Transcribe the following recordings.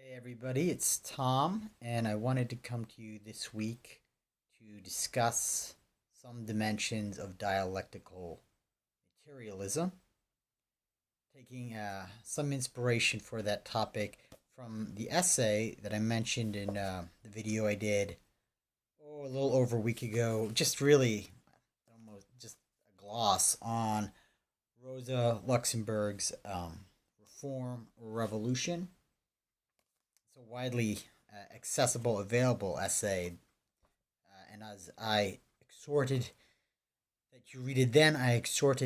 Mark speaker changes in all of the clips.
Speaker 1: Hey everybody, it's Tom, and I wanted to come to you this week to discuss some dimensions of dialectical materialism, taking some inspiration for that topic from the essay that I mentioned in the video I did a little over a week ago. Just really almost just a gloss on Rosa Luxemburg's Reform or Revolution. It's a widely accessible, available essay, and as I exhorted that you read it then, I exhort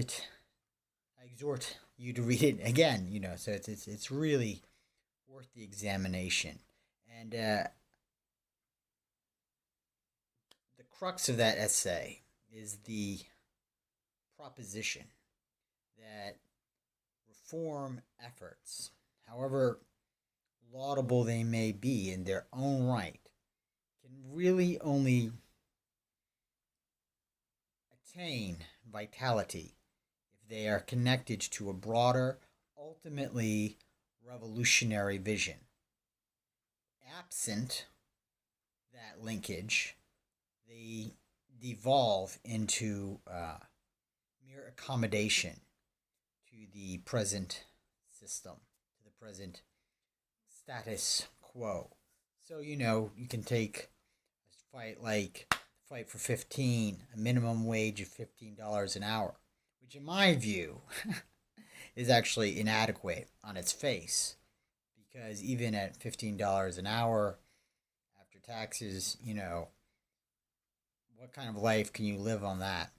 Speaker 1: you to read it again. So it's really worth the examination. And the crux of that essay is the proposition that reform efforts, however laudable they may be in their own right, can really only attain vitality if they are connected to a broader, ultimately revolutionary vision. Absent that linkage, they devolve into mere accommodation to the present system, to the present status quo. So, you can take a fight for 15, a minimum wage of $15 an hour, which in my view is actually inadequate on its face. Because even at $15 an hour after taxes, what kind of life can you live on that?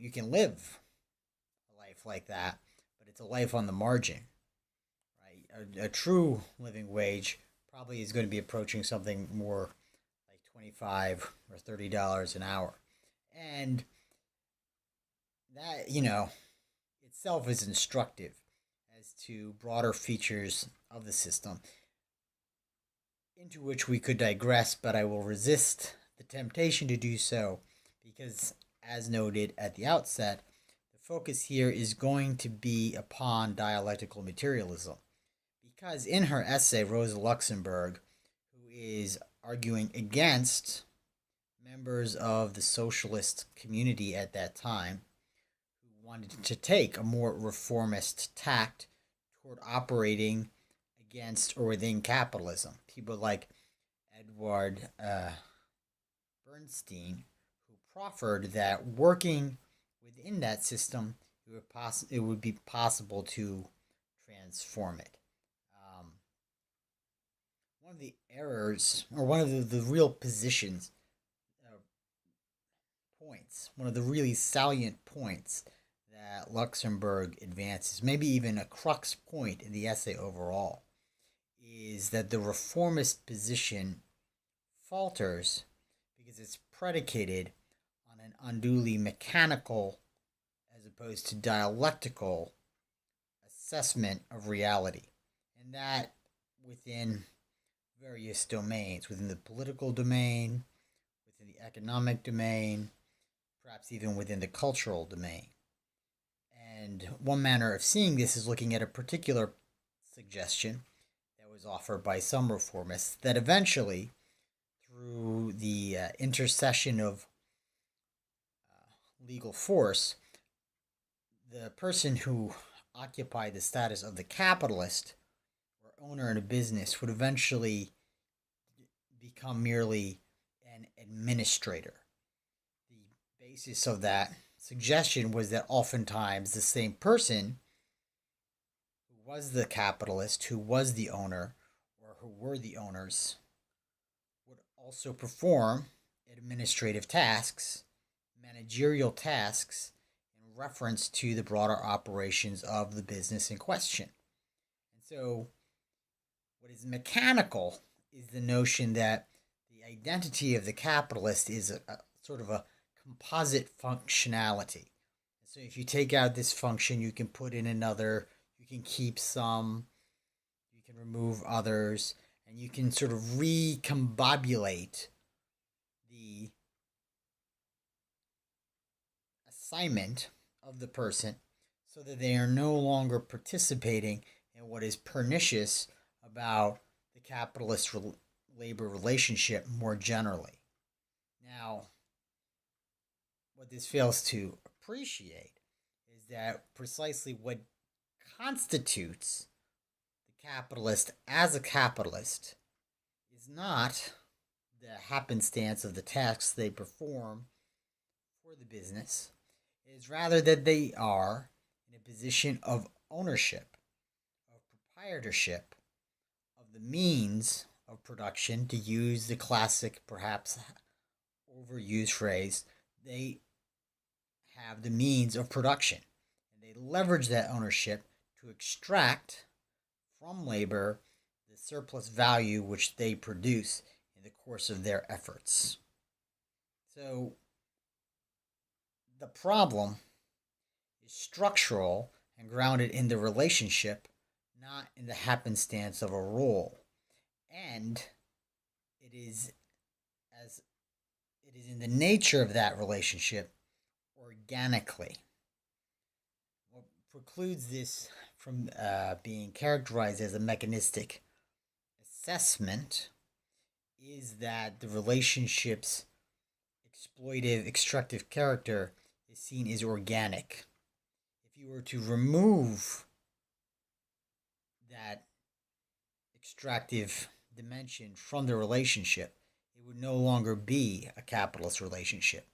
Speaker 1: You can live a life like that, but it's a life on the margin. A true living wage probably is going to be approaching something more like $25 or $30 an hour. And that, itself is instructive as to broader features of the system into which we could digress, but I will resist the temptation to do so because, as noted at the outset, the focus here is going to be upon dialectical materialism. Because in her essay, Rosa Luxemburg, who is arguing against members of the socialist community at that time, who wanted to take a more reformist tact toward operating against or within capitalism. People like Edward Bernstein, who proffered that working within that system, it would be possible to transform it. One of the errors, or one of the real positions, points, one of the really salient points that Luxemburg advances, maybe even a crux point in the essay overall, is that the reformist position falters because it's predicated on an unduly mechanical as opposed to dialectical assessment of reality. And that within various domains, within the political domain, within the economic domain, perhaps even within the cultural domain. And one manner of seeing this is looking at a particular suggestion that was offered by some reformists that eventually, through the intercession of legal force, the person who occupied the status of the capitalist or owner in a business would eventually become merely an administrator. The basis of that suggestion was that oftentimes the same person who was the capitalist, who was the owner, or who were the owners, would also perform administrative tasks, managerial tasks, in reference to the broader operations of the business in question. And so, what is mechanical is the notion that the identity of the capitalist is a sort of a composite functionality. So if you take out this function, you can put in another, you can keep some, you can remove others, and you can sort of recombobulate the assignment of the person so that they are no longer participating in what is pernicious about the capitalist labor relationship more generally. Now, what this fails to appreciate is that precisely what constitutes the capitalist as a capitalist is not the happenstance of the tasks they perform for the business. It is rather that they are in a position of ownership, of proprietorship, of the means of production, to use the classic, perhaps overused phrase. They have the means of production, and they leverage that ownership to extract from labor the surplus value which they produce in the course of their efforts. So the problem is structural and grounded in the relationship, not in the happenstance of a role. And it is in the nature of that relationship organically. What precludes this from being characterized as a mechanistic assessment is that the relationship's exploitive, extractive character is seen as organic. If you were to remove that extractive dimension from the relationship, it would no longer be a capitalist relationship.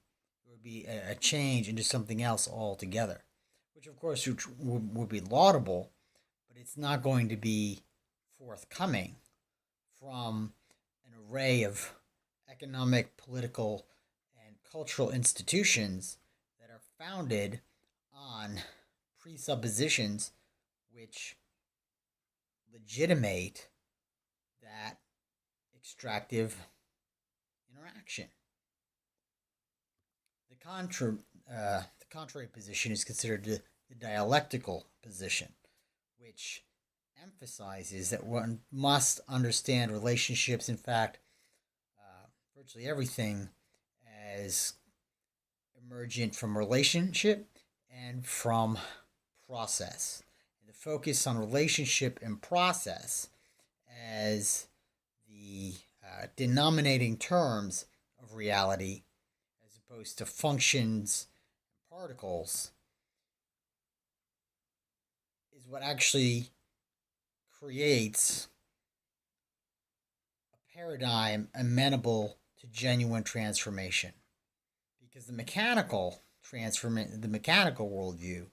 Speaker 1: It would be a change into something else altogether, which of course would be laudable, but it's not going to be forthcoming from an array of economic, political, and cultural institutions that are founded on presuppositions which legitimate that extractive interaction. The contrary position is considered the dialectical position, which emphasizes that one must understand relationships, in fact, virtually everything, as emergent from relationship and from process. And the focus on relationship and process as the denominating terms of reality, as opposed to functions and particles, is what actually creates a paradigm amenable to genuine transformation. Because the mechanical worldview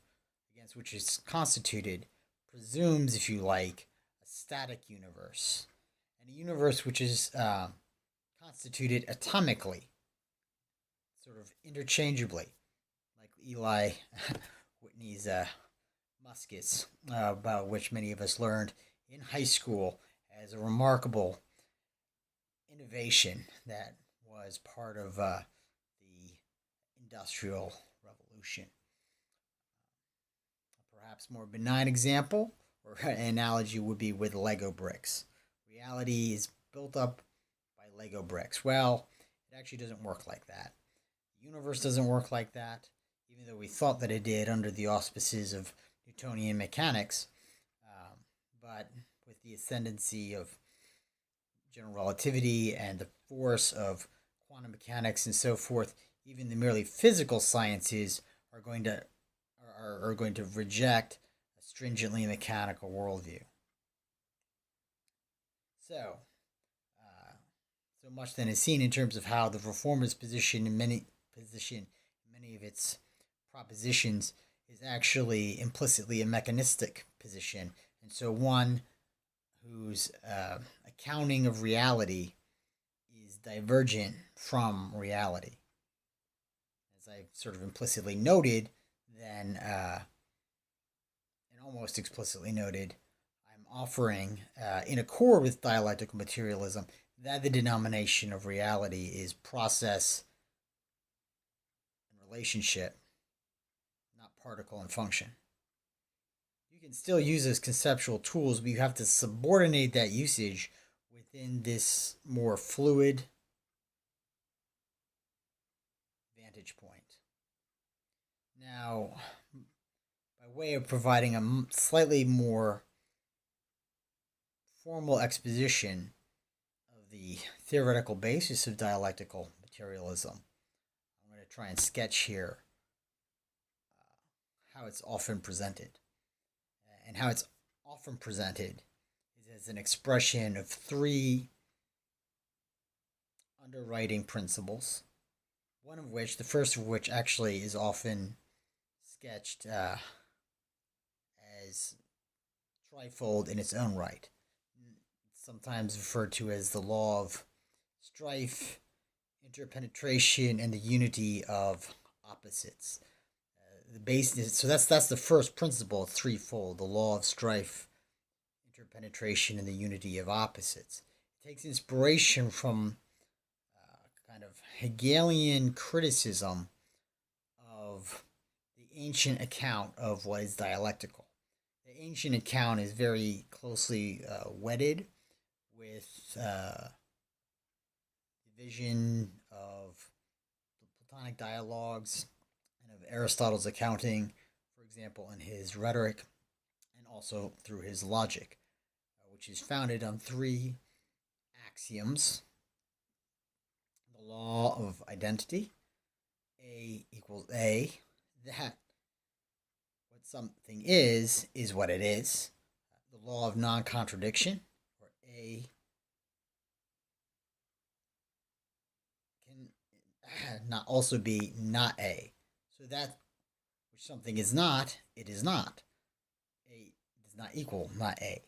Speaker 1: against which it's constituted presumes, if you like, a static universe, and a universe which is constituted atomically, sort of interchangeably, like Eli Whitney's muskets, about which many of us learned in high school as a remarkable innovation that was part of the Industrial Revolution. A perhaps more benign example or analogy would be with Lego bricks. Reality is built up by Lego bricks. Well, it actually doesn't work like that. The universe doesn't work like that, even though we thought that it did under the auspices of Newtonian mechanics. But with the ascendancy of general relativity and the force of quantum mechanics and so forth, even the merely physical sciences are going to reject a stringently mechanical worldview. So much then is seen in terms of how the reformist position in many of its propositions is actually implicitly a mechanistic position, and so one whose accounting of reality is divergent from reality. As I sort of implicitly noted, then, and almost explicitly noted, I'm offering, in accord with dialectical materialism, that the denomination of reality is process and relationship, not particle and function. You can still use those conceptual tools, but you have to subordinate that usage within this more fluid vantage point. Now, by way of providing a slightly more formal exposition of the theoretical basis of dialectical materialism, I'm going to try and sketch here how it's often presented. And how it's often presented is as an expression of three underwriting principles, one of which, the first of which actually is often sketched as trifold in its own right, sometimes referred to as the Law of Strife, Interpenetration, and the unity of opposites. The basis, so that's the first principle, threefold: the Law of Strife, Interpenetration, and the unity of opposites. It takes inspiration from kind of Hegelian criticism of the ancient account of what is dialectical. The ancient account is very closely wedded with the vision of the Platonic dialogues and of Aristotle's accounting, for example, in his rhetoric, and also through his logic, which is founded on three axioms: the law of identity, A equals A, that what something is what it is, the law of non-contradiction, or A can not also be not A. So that which something is not, it is not. A does not equal not A.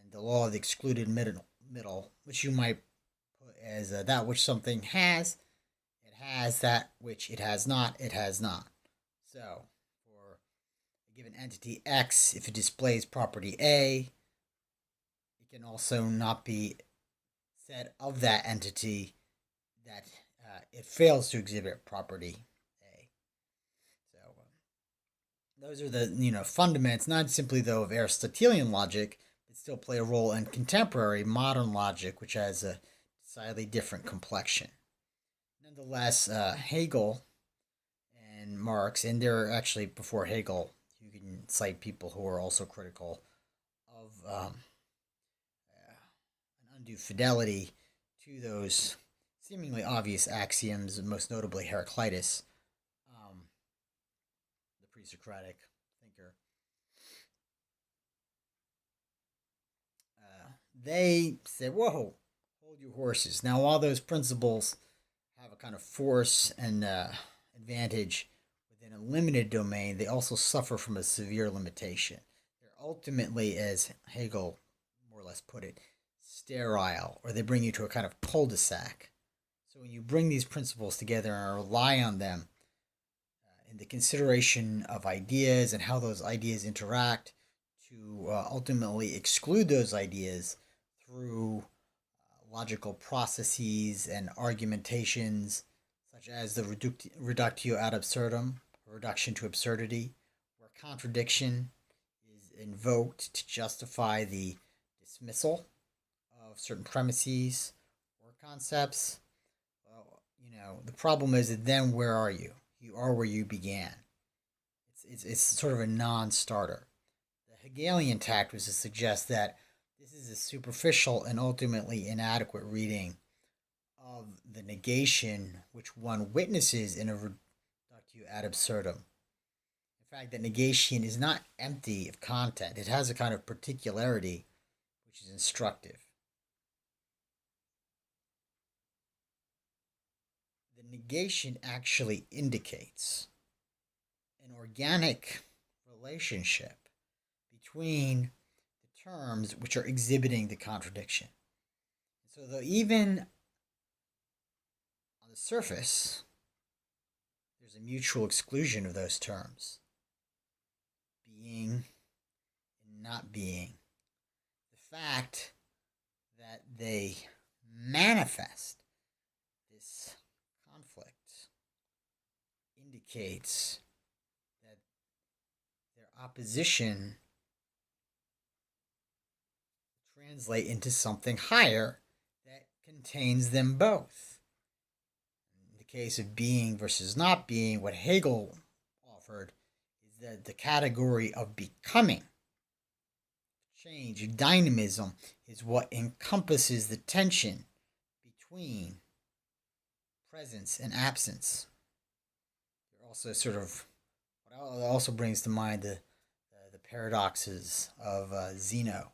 Speaker 1: And the law of the excluded middle, which you might put as that which something has, it has; that which it has not, it has not. So, for a given entity X, if it displays property A, it can also not be said of that entity that it fails to exhibit property A. So, those are the fundaments, not simply though of Aristotelian logic, but still play a role in contemporary modern logic, which has a decidedly different complexion. Nonetheless, Hegel and Marx, and they're actually before Hegel, you can cite people who are also critical of an undue fidelity to those seemingly obvious axioms, most notably Heraclitus, the pre-Socratic thinker. They said, whoa, hold your horses. Now, all those principles have a kind of force and advantage within a limited domain, they also suffer from a severe limitation. They're ultimately, as Hegel more or less put it, sterile, or they bring you to a kind of cul-de-sac. So when you bring these principles together and rely on them in the consideration of ideas and how those ideas interact, to ultimately exclude those ideas through logical processes and argumentations, such as the reductio ad absurdum, reduction to absurdity, where contradiction is invoked to justify the dismissal of certain premises or concepts. Well, the problem is that then where are you? You are where you began. It's sort of a non-starter. The Hegelian tact was to suggest that this is a superficial and ultimately inadequate reading of the negation which one witnesses in a reductio ad absurdum. In fact, that negation is not empty of content. It has a kind of particularity which is instructive. The negation actually indicates an organic relationship between the terms which are exhibiting the contradiction. So though even on the surface, there's a mutual exclusion of those terms, being and not being, the fact that they manifest this conflict indicates that their opposition translate into something higher that contains them both. In the case of being versus not being, what Hegel offered is that the category of becoming, change, dynamism, is what encompasses the tension between presence and absence. There also sort of what also brings to mind the paradoxes of Zeno,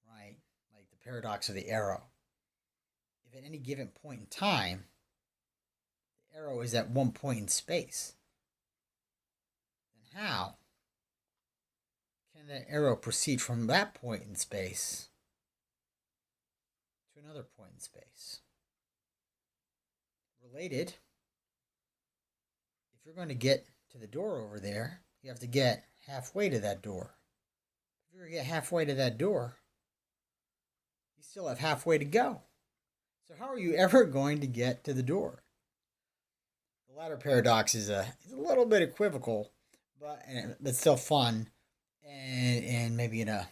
Speaker 1: right? Like the paradox of the arrow. If at any given point in time, the arrow is at one point in space, then how can that arrow proceed from that point in space to another point in space? Related, if you're going to get to the door over there, you have to get halfway to that door. If you're going to get halfway to that door, you still have halfway to go. So how are you ever going to get to the door? The latter paradox is a little bit equivocal, but still fun, and maybe in a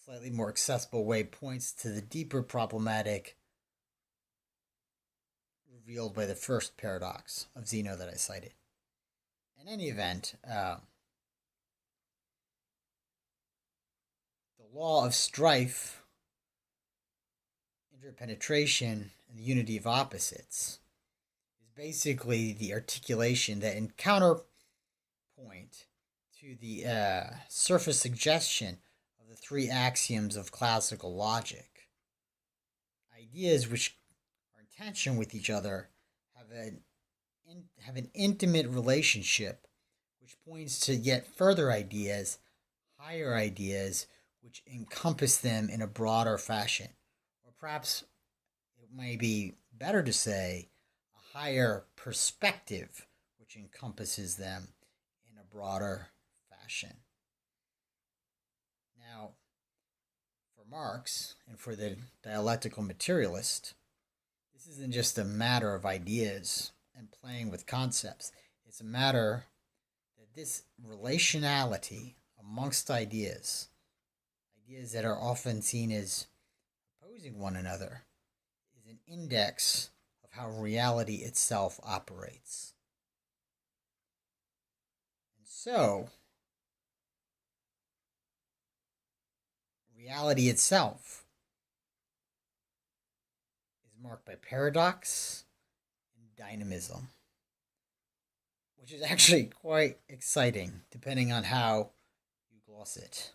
Speaker 1: slightly more accessible way points to the deeper problematic revealed by the first paradox of Zeno that I cited. In any event, the law of strife, interpenetration, and the unity of opposites is basically the articulation that in counterpoint to the surface suggestion of the three axioms of classical logic. Ideas which are in tension with each other have an intimate relationship which points to yet further ideas, higher ideas, which encompass them in a broader fashion. Or perhaps it may be better to say a higher perspective which encompasses them in a broader fashion. Now, for Marx and for the dialectical materialist, this isn't just a matter of ideas and playing with concepts. It's a matter that this relationality amongst ideas that are often seen as opposing one another, is an index of how reality itself operates. And so, reality itself is marked by paradox and dynamism, which is actually quite exciting depending on how you gloss it.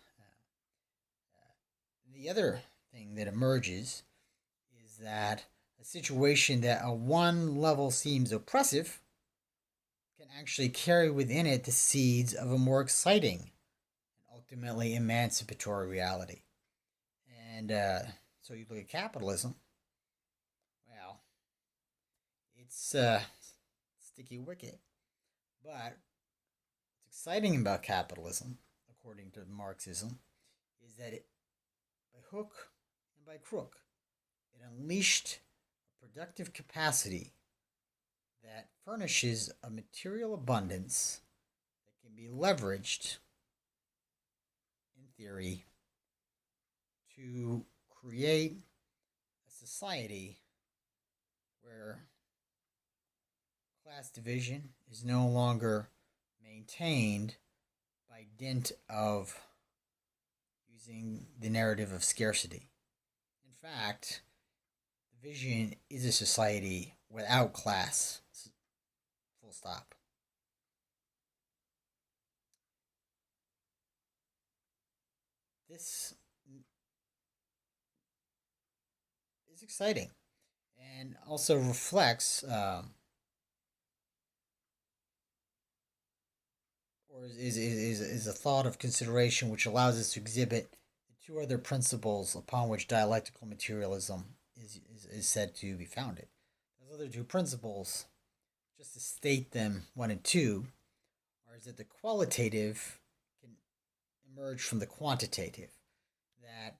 Speaker 1: The other thing that emerges is that a situation that at one level seems oppressive can actually carry within it the seeds of a more exciting and ultimately emancipatory reality. And so you look at capitalism, well, it's sticky wicket. But what's exciting about capitalism, according to Marxism, is that it, by hook and by crook, it unleashed a productive capacity that furnishes a material abundance that can be leveraged, in theory, to create a society where class division is no longer maintained by dint of using the narrative of scarcity. In fact, the vision is a society without class. Full stop. This is exciting and also reflects or is a thought of consideration which allows us to exhibit the two other principles upon which dialectical materialism is said to be founded. Those other two principles, just to state them one and two, are that the qualitative can emerge from the quantitative, that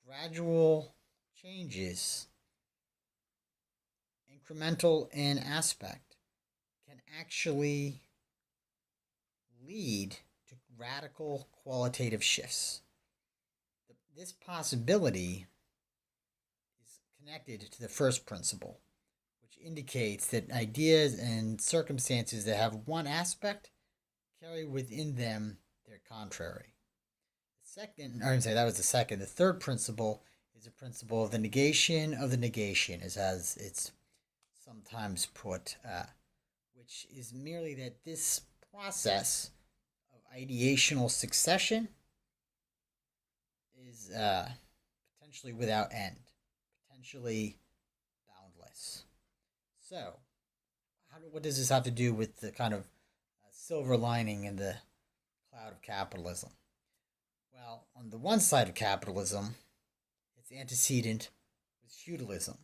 Speaker 1: gradual changes, incremental in aspect, can actually lead to radical qualitative shifts. This possibility is connected to the first principle, which indicates that ideas and circumstances that have one aspect carry within them their contrary. Second, or I'm sorry, that was the second. The third principle is the principle of the negation, as it's sometimes put, which is merely that this process of ideational succession is potentially without end, potentially boundless. So, what does this have to do with the kind of silver lining in the cloud of capitalism? Well, on the one side of capitalism, its antecedent was feudalism,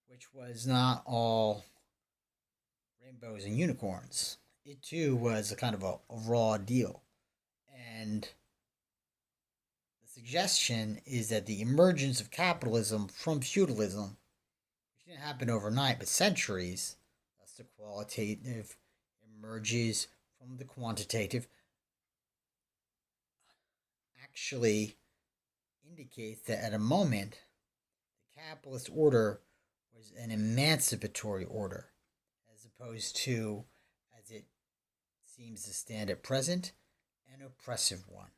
Speaker 1: which was not all rainbows and unicorns. It too was a kind of a raw deal. And the suggestion is that the emergence of capitalism from feudalism, which didn't happen overnight, but centuries, thus the qualitative emerges from the quantitative, actually indicates that at a moment, the capitalist order was an emancipatory order, as opposed to, as it seems to stand at present, an oppressive one.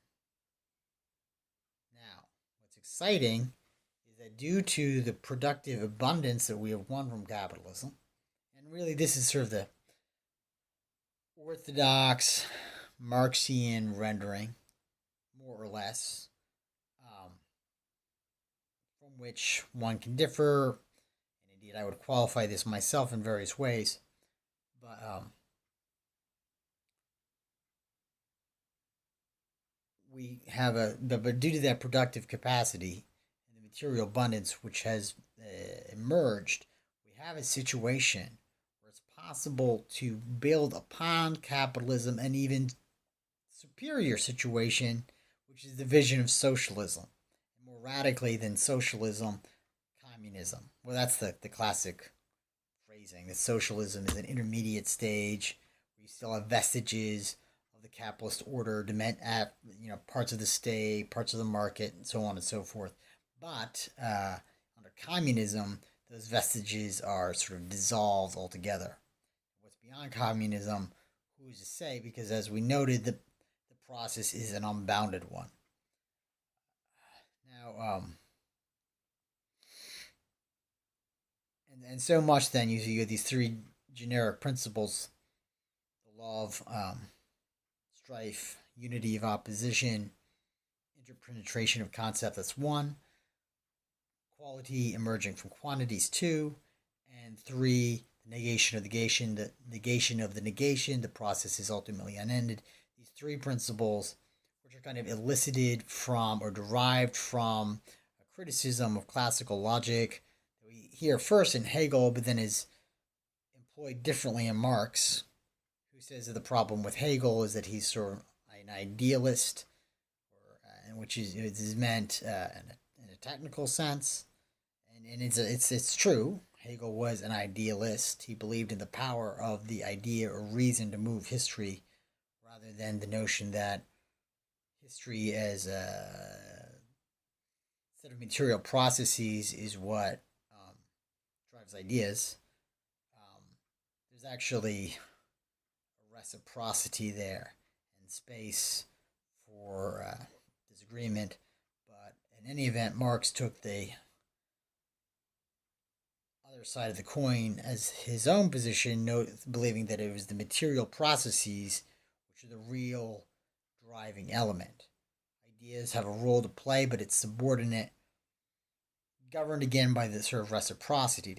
Speaker 1: Now, what's exciting is that due to the productive abundance that we have won from capitalism, and really this is sort of the orthodox Marxian rendering, more or less, from which one can differ, and indeed I would qualify this myself in various ways, but we have but due to that productive capacity and the material abundance which has emerged, we have a situation where it's possible to build upon capitalism an even superior situation, which is the vision of socialism. More radically than socialism, communism. Well, that's the classic phrasing that socialism is an intermediate stage where you still have vestiges of the capitalist order, at parts of the state, parts of the market, and so on and so forth. But under communism, those vestiges are sort of dissolved altogether. What's beyond communism, who's to say? Because as we noted, the process is an unbounded one. Now, and so much then you have these three generic principles: the law of strife, unity of opposition, interpenetration of concept. That's one. Quality emerging from quantities, two, and three. The negation of the negation, the negation of the negation. The process is ultimately unended. These three principles, which are kind of elicited from or derived from a criticism of classical logic that we hear first in Hegel, but then is employed differently in Marx, who says that the problem with Hegel is that he's sort of an idealist, which is meant in a technical sense, and it's true. Hegel was an idealist. He believed in the power of the idea or reason to move history, rather than the notion that history as a set of material processes is what drives ideas. There's actually a reciprocity there and space for disagreement. But in any event, Marx took the other side of the coin as his own position, believing that it was the material processes which are the real driving element. Ideas have a role to play, but it's subordinate, governed again by the sort of reciprocity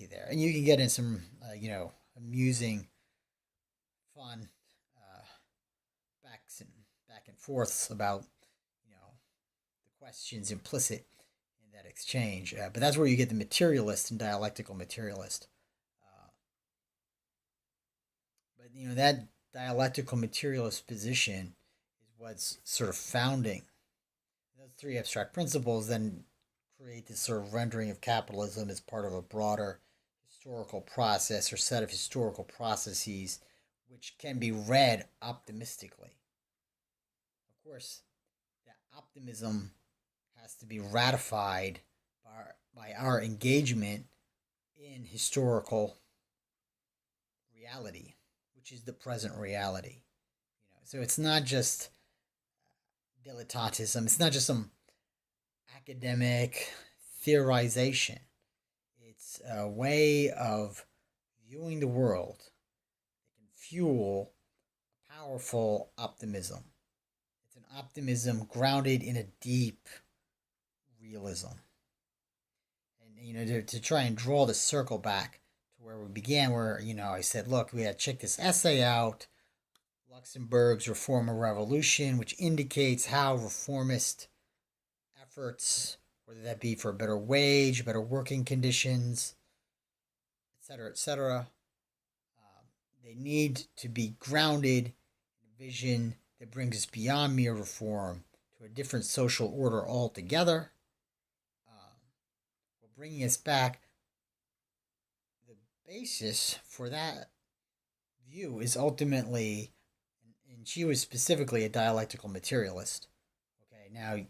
Speaker 1: there. And you can get in some, amusing, fun back and forths about, the questions implicit in that exchange. But that's where you get the materialist and dialectical materialist. But that dialectical materialist position is what's sort of founding. Those three abstract principles then create this sort of rendering of capitalism as part of a broader historical process or set of historical processes which can be read optimistically. Of course, that optimism has to be ratified by our engagement in historical reality, which is the present reality. So it's not just dilettantism. It's not just some academic theorization. It's a way of viewing the world that can fuel powerful optimism. It's an optimism grounded in a deep realism. And, to try and draw the circle back to where we began, where, I said, look, we had to check this essay out, Luxemburg's Reform or Revolution, which indicates how reformist efforts, whether that be for a better wage, better working conditions, etc., they need to be grounded in a vision that brings us beyond mere reform to a different social order altogether. Bringing us back, the basis for that view is ultimately, and she was specifically a dialectical materialist. Okay, now, in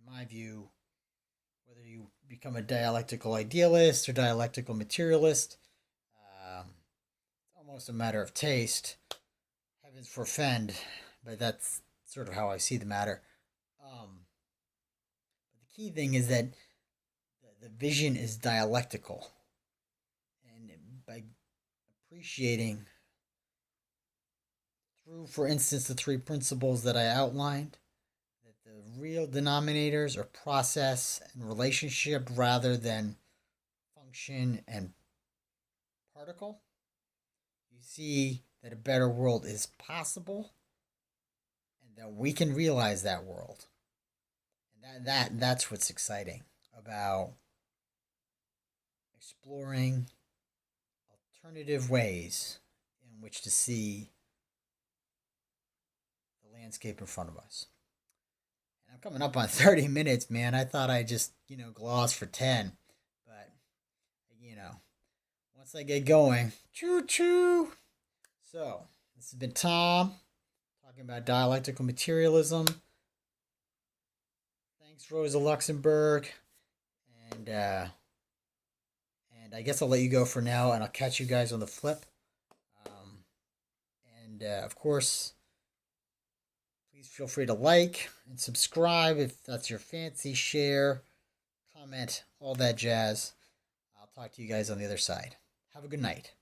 Speaker 1: my view, whether you become a dialectical idealist or dialectical materialist, it's almost a matter of taste. Heavens forfend, but that's sort of how I see the matter. But the key thing is that the vision is dialectical, and by appreciating through, for instance, the three principles that I outlined, that the real denominators are process and relationship rather than function and particle, you see that a better world is possible and that we can realize that world. And that's what's exciting about exploring alternative ways in which to see the landscape in front of us. And I'm coming up on 30 minutes, man. I thought I just, gloss for 10. But, once I get going, choo-choo. So, this has been Tom talking about dialectical materialism. Thanks, Rosa Luxemburg. And I guess I'll let you go for now, and I'll catch you guys on the flip. Of course, please feel free to like and subscribe if that's your fancy, share, comment, all that jazz. I'll talk to you guys on the other side. Have a good night.